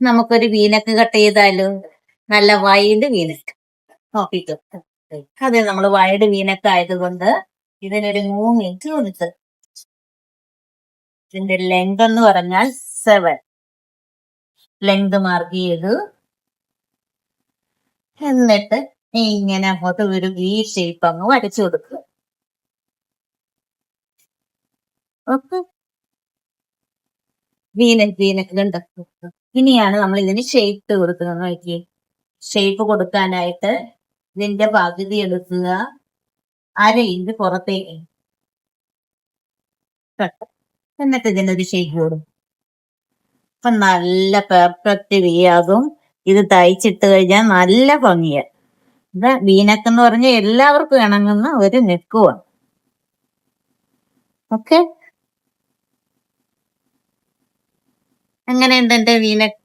നമുക്കൊരു V-neck cut ചെയ്താലോ? നല്ല വൈഡ് വീനക്ക് നോക്കിക്കോ. അത് നമ്മൾ വൈഡ് വീനക്ക് ആയതുകൊണ്ട് ഇതിനൊരു 3 ഇഞ്ച് കൊടുത്ത്, ഇതിന്റെ ലെങ്ത് എന്ന് പറഞ്ഞാൽ 7 ലെങ്ത് മാർക്ക് ചെയ്തു. എന്നിട്ട് ഇങ്ങനെ അങ്ങോട്ട് ഒരു വി ഷേപ്പ് അങ്ങ് വരച്ചു കൊടുക്കുക. ഓക്കെ, വീനക്ക് കണ്ട. ഇനിയാണ് നമ്മൾ ഇതിന് ഷേപ്പ് കൊടുക്കുന്നത്. നോക്കിയേ, ഷേപ്പ് കൊടുക്കാനായിട്ട് ഇതിന്റെ പകുതി എടുക്കുക, 1/2 ഇഞ്ച് പുറത്തേക്ക്, എന്നിട്ട് ഇതിനൊരു ഷേപ്പ് കൊടുക്കും. അപ്പൊ നല്ല പെർഫെക്റ്റ് വി ആകും. ഇത് തയ്ച്ചിട്ട് കഴിഞ്ഞാൽ നല്ല ഭംഗിയാ. ഇത് വീനക്ക് എന്ന് പറഞ്ഞാൽ എല്ലാവർക്കും ഇണങ്ങുന്ന ഒരു നെക്കുവാണ്. ഓക്കെ, എങ്ങനെയുണ്ട് എന്റെ വീനക്ക്?